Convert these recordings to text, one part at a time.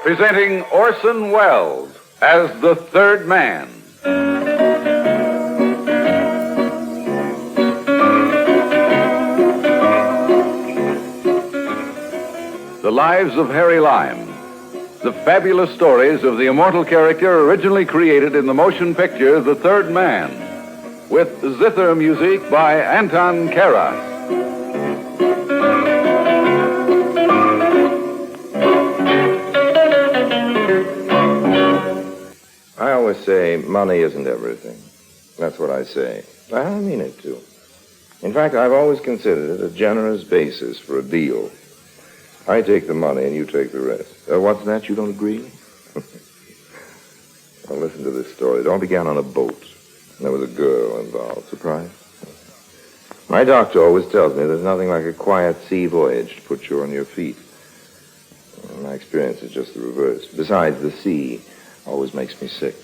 presenting Orson Welles as the third man. The Lives of Harry Lime. The fabulous stories of the immortal character originally created in the motion picture The Third Man, with zither music by Anton Karas. I always say money isn't everything. That's what I say. I mean it, too. In fact, I've always considered it a generous basis for a deal. I take the money and you take the rest. What's that? You don't agree? Well, listen to this story. It all began on a boat. And there was a girl involved. Surprised? My doctor always tells me there's nothing like a quiet sea voyage to put you on your feet. Well, my experience is just the reverse. Besides, the sea always makes me sick.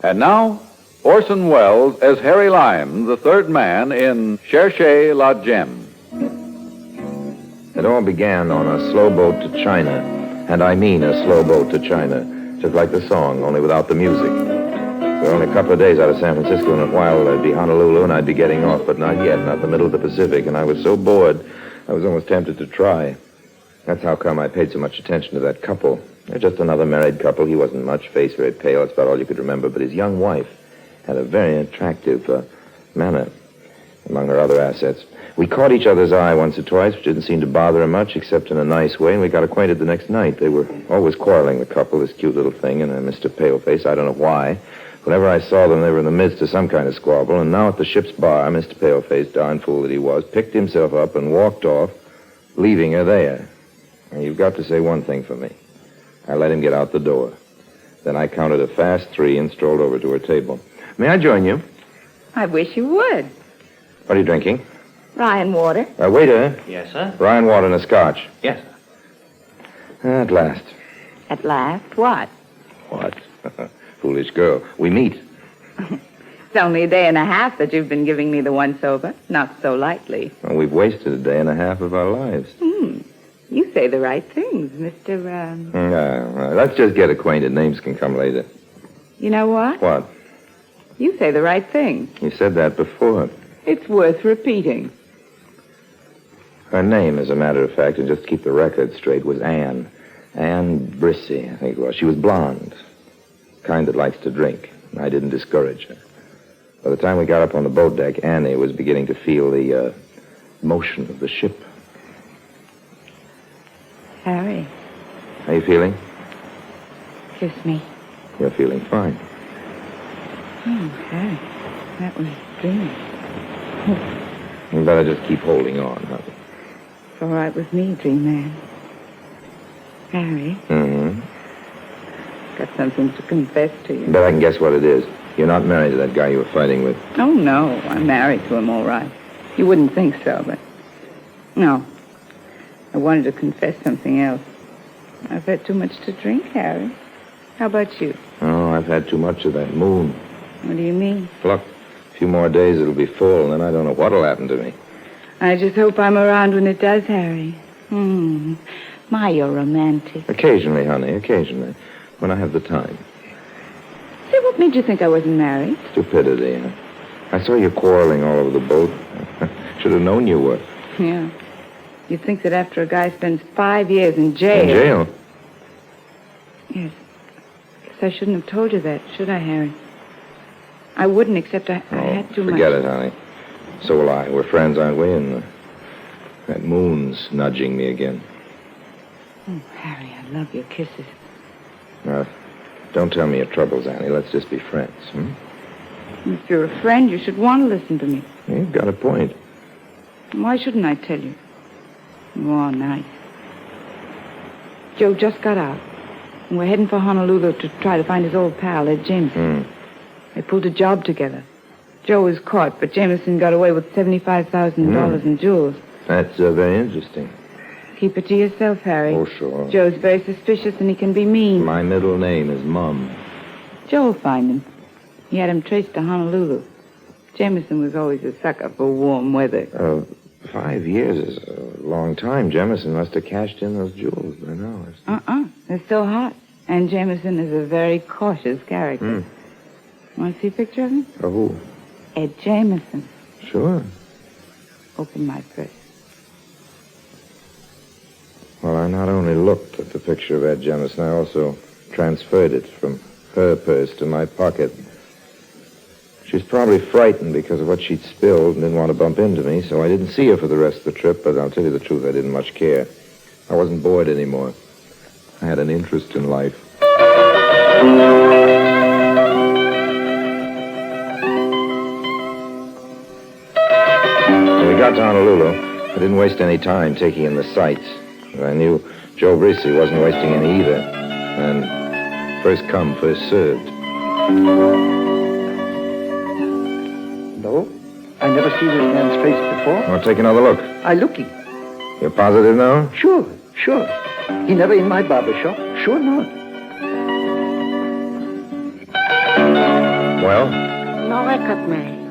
And now, Orson Welles as Harry Lime, the third man in Cherchez la Gemme. It all began on a slow boat to China, and I mean a slow boat to China, just like the song, only without the music. We were only a couple of days out of San Francisco, and in a while it'd be Honolulu, and I'd be getting off, but not yet, not the middle of the Pacific, and I was so bored, I was almost tempted to try. That's how come I paid so much attention to that couple. They're just another married couple. He wasn't much, face very pale, that's about all you could remember, but his young wife had a very attractive manner among her other assets. We caught each other's eye once or twice, which didn't seem to bother her much, except in a nice way, and we got acquainted the next night. They were always quarreling, the couple, this cute little thing, and Mr. Paleface. I don't know why. Whenever I saw them, they were in the midst of some kind of squabble, and now at the ship's bar, Mr. Paleface, darn fool that he was, picked himself up and walked off, leaving her there. And you've got to say one thing for me. I let him get out the door. Then I counted a fast 3 and strolled over to her table. May I join you? I wish you would. What are you drinking? Rye and water. Waiter. Yes, sir? Rye and water and a scotch. Yes, sir. At last. At last, what? What? Foolish girl. We meet. It's only a day and a half that you've been giving me the once-over. Not so lightly. Well, we've wasted a day and a half of our lives. You say the right things, Mr. Let's just get acquainted. Names can come later. You know what? What? You say the right things. You said that before. It's worth repeating. Her name, as a matter of fact, and just to keep the record straight, was Anne. Anne Brissy, I think it was. She was blonde. Kind that likes to drink. I didn't discourage her. By the time we got up on the boat deck, Annie was beginning to feel the motion of the ship. Harry. How you feeling? Kiss me. You're feeling fine. Oh, Harry. That was dreamy. You better just keep holding on, honey. It's all right with me, dream man. Harry. Mm-hmm. Got something to confess to you. Bet I can guess what it is. You're not married to that guy you were fighting with. Oh, no. I'm married to him, all right. You wouldn't think so, but... No. I wanted to confess something else. I've had too much to drink, Harry. How about you? Oh, I've had too much of that moon. What do you mean? Look, a few more days it'll be full, and then I don't know what'll happen to me. I just hope I'm around when it does, Harry. My, you're romantic. Occasionally, honey, occasionally. When I have the time. Say, what made you think I wasn't married? Stupidity, huh? I saw you quarreling all over the boat. Should have known you were. Yeah. You'd think that after a guy spends 5 years in jail... In jail? Yes. Guess I shouldn't have told you that, should I, Harry? I wouldn't, except I had too much. Forget it, honey. So will I. We're friends, aren't we? And that moon's nudging me again. Oh, Harry, I love your kisses. Don't tell me your troubles, Annie. Let's just be friends, If you're a friend, you should want to listen to me. You've got a point. Why shouldn't I tell you? Oh, nice. Joe just got out. And we're heading for Honolulu to try to find his old pal, Ed Jameson. They pulled a job together. Joe was caught, but Jameson got away with $75,000 in jewels. That's very interesting. Keep it to yourself, Harry. Oh, sure. Joe's very suspicious, and he can be mean. My middle name is Mum. Joe will find him. He had him traced to Honolulu. Jameson was always a sucker for warm weather. 5 years is a long time. Jameson must have cashed in those jewels by now. They're still hot. And Jameson is a very cautious character. Want to see a picture of him? Of who? Ed Jameson. Sure. Open my purse. Well, I not only looked at the picture of Ed Jameson, I also transferred it from her purse to my pocket. She's probably frightened because of what she'd spilled and didn't want to bump into me, so I didn't see her for the rest of the trip, but I'll tell you the truth, I didn't much care. I wasn't bored anymore. I had an interest in life. When we got to Honolulu, I didn't waste any time taking in the sights. I knew Joe Brissy wasn't wasting any either. And first come, first served. No, I never seen this man's face before. Well, take another look. I looking. You're positive now? Sure. He never in my barber shop. Sure not. Well? No recognize.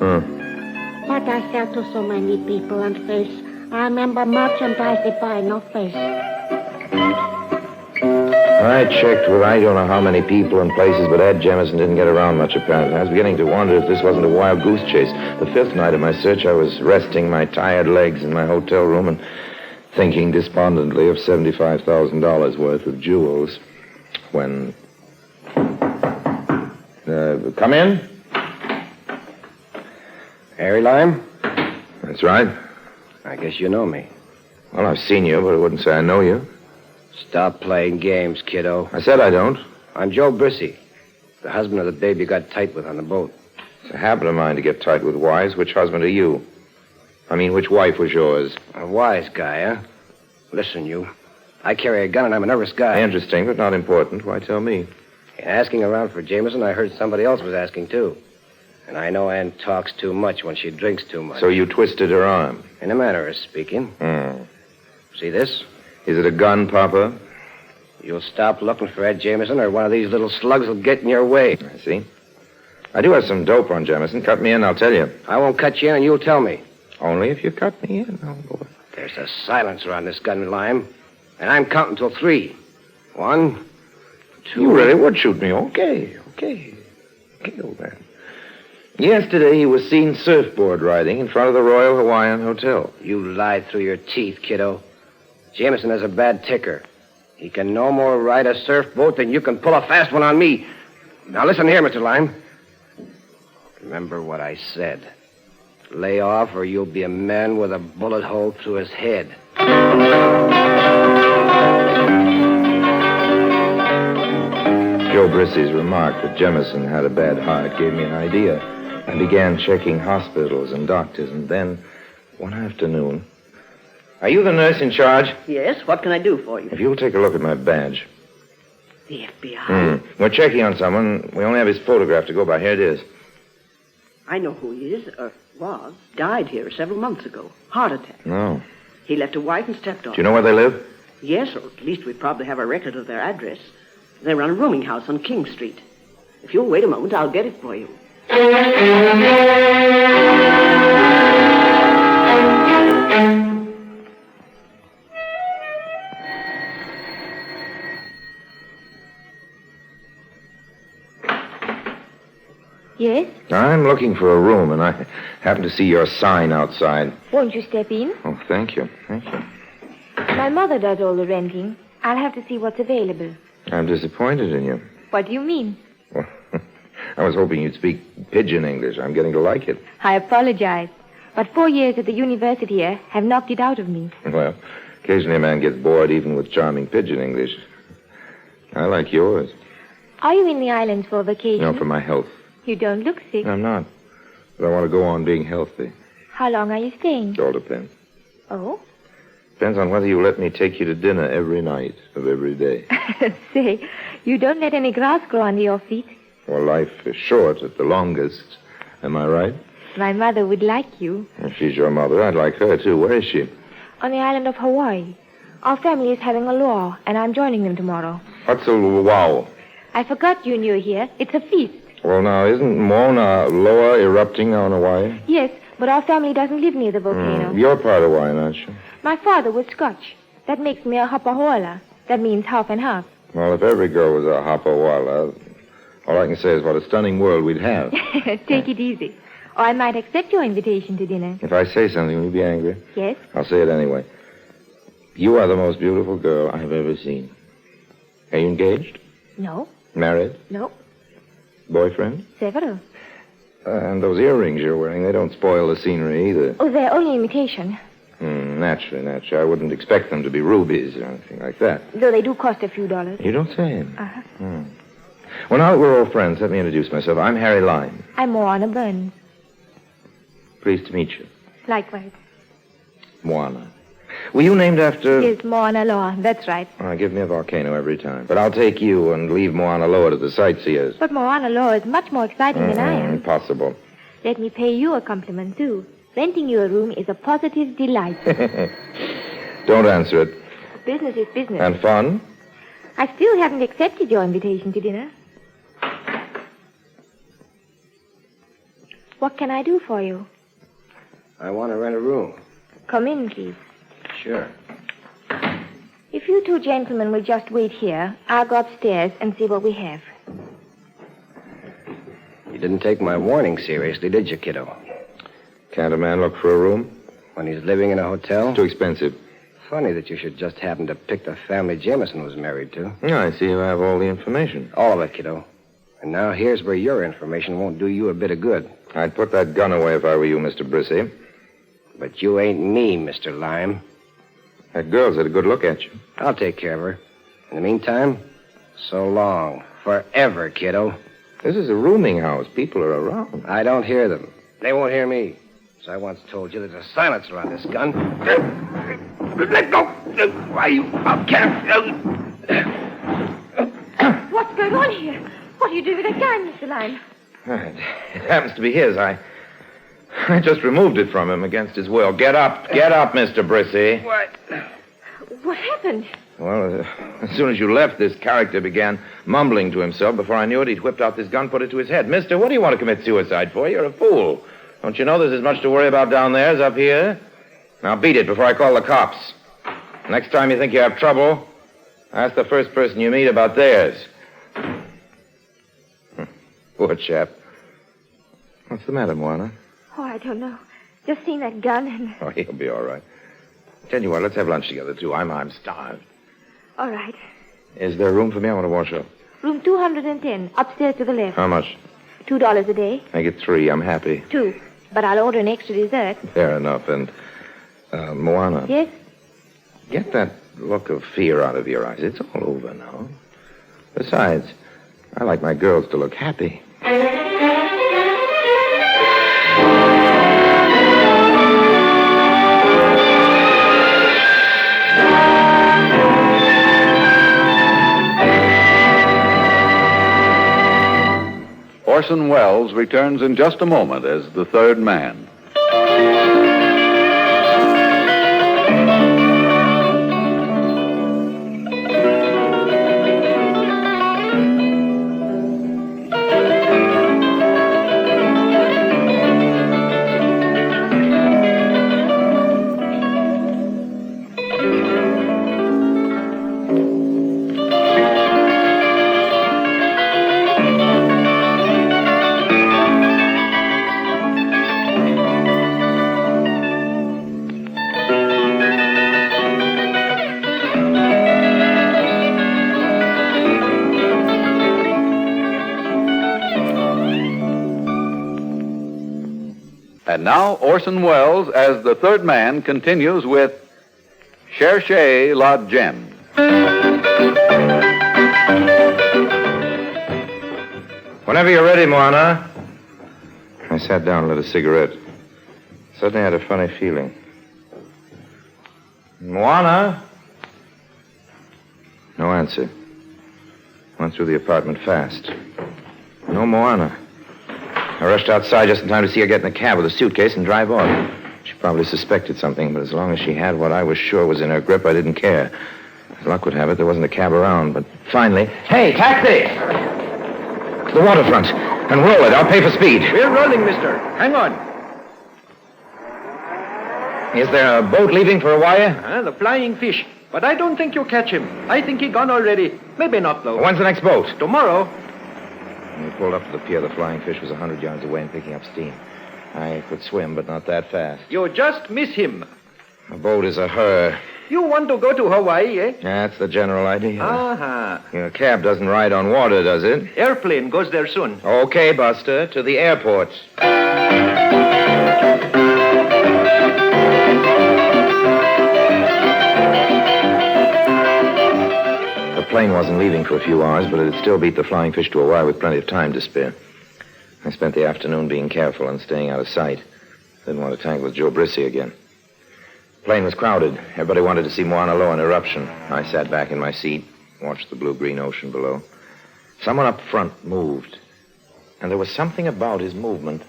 But I sell to so many people and face. I remember merchandise they buy, no face. I checked with I don't know how many people and places, but Ed Jameson didn't get around much, apparently. I was beginning to wonder if this wasn't a wild goose chase. The fifth night of my search, I was resting my tired legs in my hotel room and thinking despondently of $75,000 worth of jewels when... come in? Harry Lime? That's right. I guess you know me. Well, I've seen you, but I wouldn't say I know you. Stop playing games, kiddo. I said I don't. I'm Joe Brissy, the husband of the babe you got tight with on the boat. It's a habit of mine to get tight with wives. Which husband are you? I mean, which wife was yours? A wise guy, huh? Listen, you. I carry a gun and I'm a nervous guy. Interesting, but not important. Why tell me? In asking around for Jameson, I heard somebody else was asking, too. And I know Ann talks too much when she drinks too much. So you twisted her arm? In a manner of speaking. See this? Is it a gun, Papa? You'll stop looking for Ed Jameson or one of these little slugs will get in your way. I see. I do have some dope on Jameson. Cut me in, I'll tell you. I won't cut you in and you'll tell me. Only if you cut me in. Oh, boy. There's a silencer on this gun, Lime. And I'm counting till 3. 1, 2... You really would shoot me. Okay, old man. Yesterday, he was seen surfboard riding in front of the Royal Hawaiian Hotel. You lied through your teeth, kiddo. Jameson has a bad ticker. He can no more ride a surfboat than you can pull a fast one on me. Now listen here, Mr. Lime. Remember what I said. Lay off or you'll be a man with a bullet hole through his head. Joe Brissy's remark that Jameson had a bad heart gave me an idea. I began checking hospitals and doctors, and then, one afternoon... Are you the nurse in charge? Yes, what can I do for you? If you'll take a look at my badge. The FBI? We're checking on someone. We only have his photograph to go by. Here it is. I know who he is, or was. Died here several months ago. Heart attack. No. He left a wife and stepdaughter. Do you know where they live? Yes, or at least we probably have a record of their address. They run a rooming house on King Street. If you'll wait a moment, I'll get it for you. Yes? I'm looking for a room, and I happen to see your sign outside. Won't you step in? Oh, thank you. My mother does all the renting. I'll have to see what's available. I'm disappointed in you. What do you mean? Well, I was hoping you'd speak pidgin English. I'm getting to like it. I apologize. But 4 years at the university here have knocked it out of me. Well, occasionally a man gets bored even with charming pidgin English. I like yours. Are you in the islands for vacation? No, for my health. You don't look sick. I'm not. But I want to go on being healthy. How long are you staying? It all depends. Oh? Depends on whether you let me take you to dinner every night of every day. Say, you don't let any grass grow under your feet. Well, life is short at the longest. Am I right? My mother would like you. If she's your mother, I'd like her, too. Where is she? On the island of Hawaii. Our family is having a luau, and I'm joining them tomorrow. What's a luau? I forgot you knew here. It's a feast. Well, now, isn't Mauna Loa erupting now in Hawaii? Yes, but our family doesn't live near the volcano. You're part of Hawaii, aren't you? My father was Scotch. That makes me a hapahoala. That means half and half. Well, if every girl was a hapawala, all I can say is what a stunning world we'd have. Take it easy. Or I might accept your invitation to dinner. If I say something, will you be angry? Yes? I'll say it anyway. You are the most beautiful girl I have ever seen. Are you engaged? No. Married? No. Boyfriend? Several. And those earrings you're wearing, they don't spoil the scenery either. Oh, they're only imitation. Naturally. I wouldn't expect them to be rubies or anything like that. Though they do cost a few dollars. You don't say. Uh-huh. Well, now that we're old friends, let me introduce myself. I'm Harry Lime. I'm Moana Burns. Pleased to meet you. Likewise. Moana. Were you named after... Yes, Moana Loa. That's right. Give me a volcano every time. But I'll take you and leave Moana Loa to the sightseers. But Moana Loa is much more exciting than I am. Impossible. Let me pay you a compliment, too. Renting you a room is a positive delight. Don't answer it. Business is business. And fun? I still haven't accepted your invitation to dinner. What can I do for you? I want to rent a room. Come in, please. Sure. If you two gentlemen will just wait here, I'll go upstairs and see what we have. You didn't take my warning seriously, did you, kiddo? Can't a man look for a room? When he's living in a hotel? Too expensive. Funny that you should just happen to pick the family Jameson was married to. I see you have all the information. All of it, kiddo. And now here's where your information won't do you a bit of good. I'd put that gun away if I were you, Mr. Brissy. But you ain't me, Mr. Lime. That girl's had a good look at you. I'll take care of her. In the meantime, so long. Forever, kiddo. This is a rooming house. People are around. I don't hear them. They won't hear me. As I once told you, there's a silencer on this gun. Let go! Why, you outcast! What's going on here? What are you doing with that gun, Mr. Lime? It happens to be his. I just removed it from him against his will. Get up, Mr. Brissy. What happened? Well, as soon as you left, this character began mumbling to himself. Before I knew it, he'd whipped out this gun, put it to his head. Mister, what do you want to commit suicide for? You're a fool. Don't you know there's as much to worry about down there as up here? Now beat it before I call the cops. Next time you think you have trouble, ask the first person you meet about theirs. Poor chap. What's the matter, Moana? Oh, I don't know. Just seen that gun and... Oh, he'll be all right. Tell you what, let's have lunch together, too. I'm starved. All right. Is there room for me? I want to wash up. Room 210, upstairs to the left. How much? $2 a day. Make it 3. I'm happy. 2. But I'll order an extra dessert. Fair enough. And, Moana. Yes? Get that look of fear out of your eyes. It's all over now. Besides, I like my girls to look happy. Orson Welles returns in just a moment as the third man. And now Orson Welles, as the third man, continues with Cherchez la Gemme. Whenever you're ready, Moana. I sat down and lit a cigarette. Suddenly I had a funny feeling. Moana? No answer. Went through the apartment fast. No Moana. I rushed outside just in time to see her get in a cab with a suitcase and drive off. She probably suspected something, but as long as she had what I was sure was in her grip, I didn't care. As luck would have it, there wasn't a cab around, but finally... Hey, taxi! To the waterfront. And roll it. I'll pay for speed. We're rolling, mister. Hang on. Is there a boat leaving for Hawaii? The Flying Fish. But I don't think you'll catch him. I think he gone already. Maybe not, though. When's the next boat? Tomorrow. When we pulled up to the pier, the Flying Fish was 100 yards away and picking up steam. I could swim, but not that fast. You just miss him. A boat is a her. You want to go to Hawaii, eh? That's the general idea. Uh-huh. Your cab doesn't ride on water, does it? Airplane goes there soon. Okay, Buster. To the airport. The plane wasn't leaving for a few hours, but it had still beat the Flying Fish to Hawaii with plenty of time to spare. I spent the afternoon being careful and staying out of sight. Didn't want to tangle with Joe Brissy again. The plane was crowded. Everybody wanted to see Mauna Loa in eruption. I sat back in my seat, watched the blue-green ocean below. Someone up front moved, and there was something about his movement.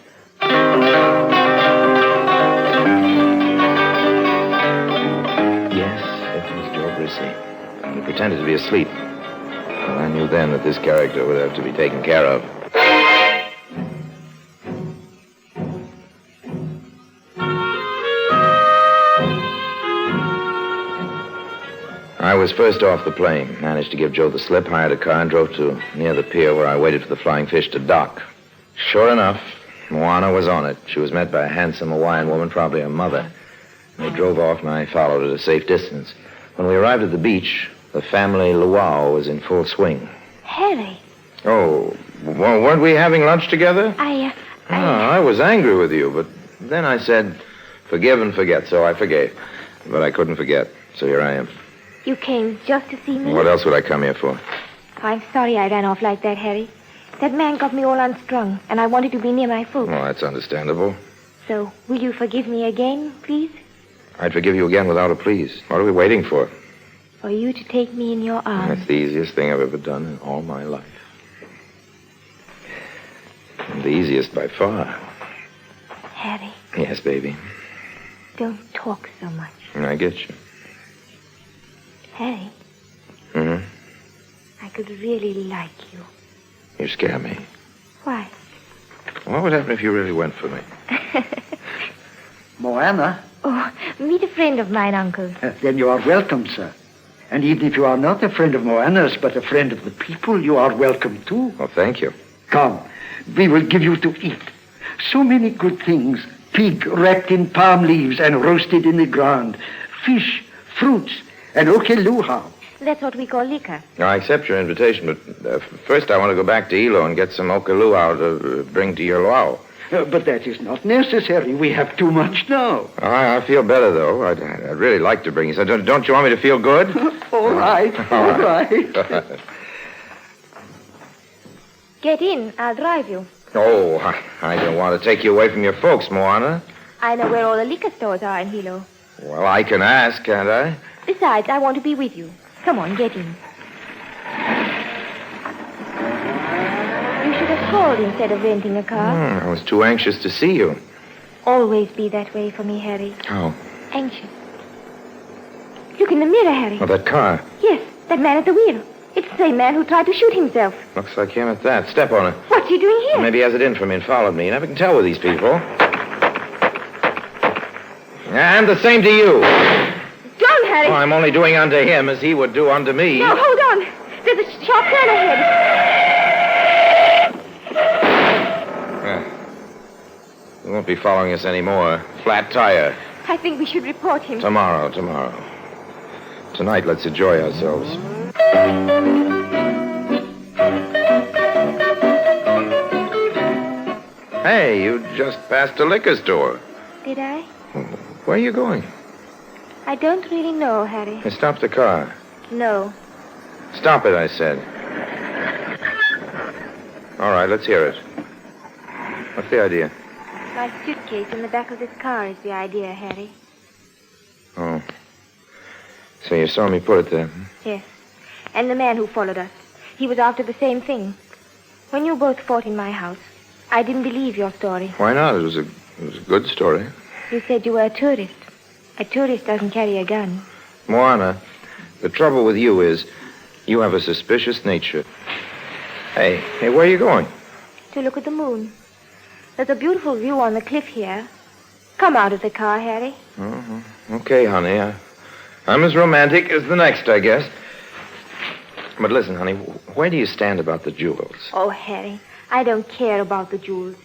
Yes, it was Joe Brissy. He pretended to be asleep. And I knew then that this character would have to be taken care of. I was first off the plane, managed to give Joe the slip, hired a car, and drove to near the pier where I waited for the Flying Fish to dock. Sure enough, Moana was on it. She was met by a handsome Hawaiian woman, probably her mother. They drove off, and I followed at a safe distance. When we arrived at the beach, the family luau was in full swing. Harry. Oh, well, weren't we having lunch together? I was angry with you, but then I said, forgive and forget, so I forgave. But I couldn't forget, so here I am. You came just to see me? What else would I come here for? I'm sorry I ran off like that, Harry. That man got me all unstrung, and I wanted to be near my folks. Well, that's understandable. So, will you forgive me again, please? I'd forgive you again without a please. What are we waiting for? For you to take me in your arms. That's the easiest thing I've ever done in all my life. And the easiest by far. Harry. Yes, baby. Don't talk so much. I get you. Harry. Mm-hmm. I could really like you. You scare me. Why? What would happen if you really went for me? Moana? Oh, meet a friend of mine, Uncle. Then you are welcome, sir. And even if you are not a friend of Moana's, but a friend of the people, you are welcome too. Well, thank you. Come, we will give you to eat. So many good things. Pig wrapped in palm leaves and roasted in the ground. Fish, fruits, and okeluha. That's what we call liquor. Now, I accept your invitation, but first I want to go back to Ilo and get some okeluau to bring to your luau. But that is not necessary. We have too much now. I feel better, though. I'd really like to bring you some. Don't you want me to feel good? All right. Get in. I'll drive you. Oh, I don't want to take you away from your folks, Moana. I know where all the liquor stores are in Hilo. Well, I can ask, can't I? Besides, I want to be with you. Come on, get in. You should have called instead of renting a car. I was too anxious to see you. Always be that way for me, Harry. Oh. Anxious. Look in the mirror, Harry. Oh, that car. Yes, that man at the wheel. It's the same man who tried to shoot himself. Looks like him at that. Step on it. What's he doing here? Maybe he has it in for me and followed me. You never can tell with these people. And the same to you. Don't, Harry. Oh, I'm only doing unto him as he would do unto me. No, hold on. There's a sharp turn ahead. He won't be following us anymore. Flat tire. I think we should report him. Tomorrow. Tonight, let's enjoy ourselves. Hey, you just passed a liquor store. Did I? Where are you going? I don't really know, Harry. Hey, stop the car. No. Stop it, I said. All right, let's hear it. What's the idea? My suitcase in the back of this car is the idea, Harry. Oh. So you saw me put it there? Yes. And the man who followed us. He was after the same thing. When you both fought in my house, I didn't believe your story. Why not? It was a good story. You said you were a tourist. A tourist doesn't carry a gun. Moana, the trouble with you is you have a suspicious nature. Hey, where are you going? To look at the moon. There's a beautiful view on the cliff here. Come out of the car, Harry. Okay, honey. I'm as romantic as the next, I guess. But listen, honey, where do you stand about the jewels? Oh, Harry, I don't care about the jewels.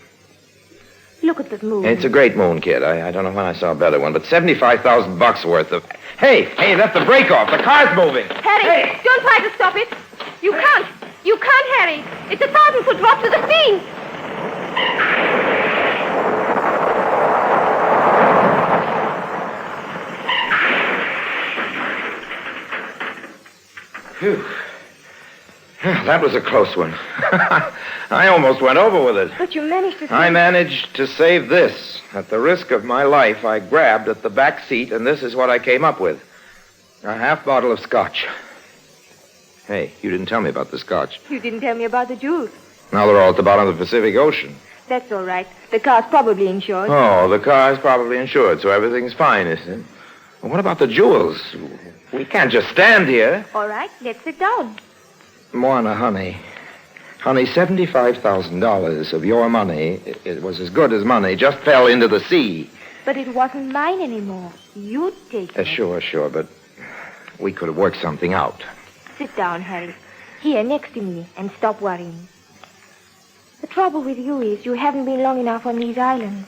Look at the moon. It's a great moon, kid. I don't know when I saw a better one, but $75,000 worth of... Hey, that's the brake off. The car's moving. Harry, don't try to stop it. You can't. You can't, Harry. It's a 1,000-foot drop to the sea. Phew. That was a close one. I almost went over with it. But you managed to save... I managed to save this. At the risk of my life, I grabbed at the back seat, and this is what I came up with. A half bottle of scotch. Hey, you didn't tell me about the scotch. You didn't tell me about the jewels. Now they're all at the bottom of the Pacific Ocean. That's all right. The car's probably insured. Oh, the car's probably insured, so everything's fine, isn't it? Well, what about the jewels? We can't just stand here. All right, let's sit down. Moana, honey, $75,000 of your money, it was as good as money, just fell into the sea. But it wasn't mine anymore. You'd take it. Sure, but we could have worked something out. Sit down, Harry. Here, next to me, and stop worrying. The trouble with you is you haven't been long enough on these islands.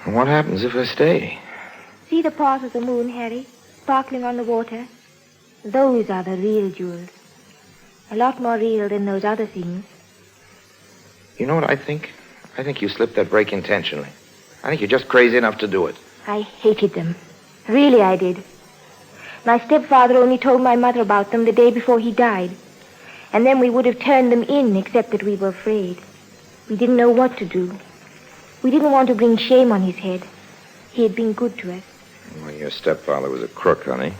What happens if I stay? See the path of the moon, Harry, sparkling on the water? Those are the real jewels. A lot more real than those other things. You know what I think? I think you slipped that brake intentionally. I think you're just crazy enough to do it. I hated them. Really, I did. My stepfather only told my mother about them the day before he died. And then we would have turned them in, except that we were afraid. We didn't know what to do. We didn't want to bring shame on his head. He had been good to us. Well, your stepfather was a crook, honey.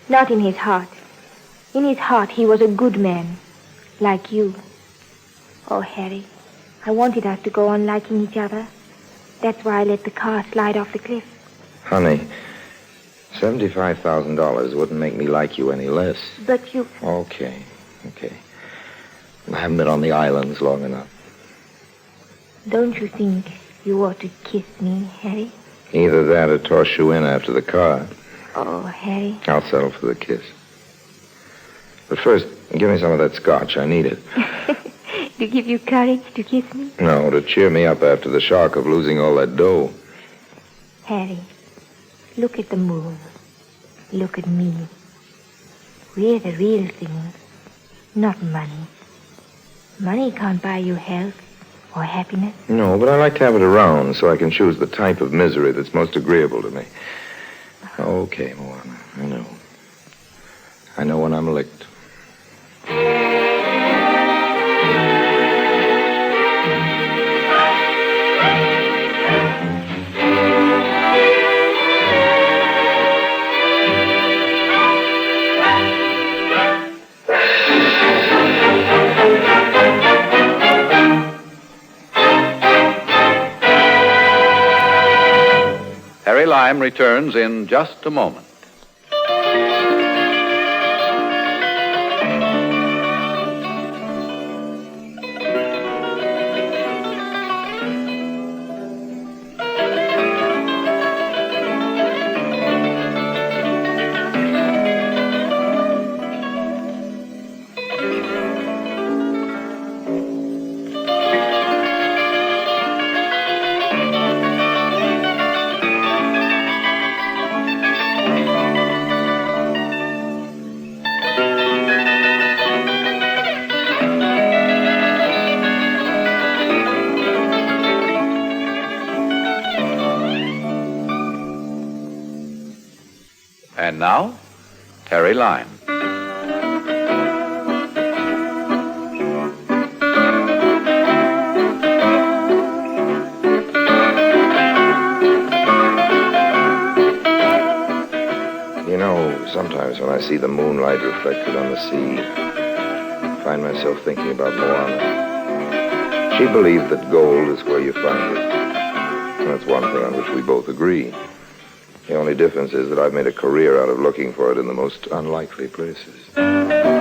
Not in his heart. In his heart, he was a good man. Like you. Oh, Harry, I wanted us to go on liking each other. That's why I let the car slide off the cliff. Honey, $75,000 wouldn't make me like you any less. But you... Okay. I haven't been on the islands long enough. Don't you think you ought to kiss me, Harry? Either that or toss you in after the car. Oh, Harry. I'll settle for the kiss. But first, give me some of that scotch. I need it. To give you courage to kiss me? No, to cheer me up after the shock of losing all that dough. Harry, look at the moon. Look at me. We're the real things, not money. Money can't buy you health or happiness. No, but I like to have it around so I can choose the type of misery that's most agreeable to me. Okay, Moana, I know. I know when I'm licked. Harry Lime returns in just a moment. And now, Harry Lime. I see the moonlight reflected on the sea, I find myself thinking about Moana. She believed that gold is where you find it. And that's one thing on which we both agree. The only difference is that I've made a career out of looking for it in the most unlikely places.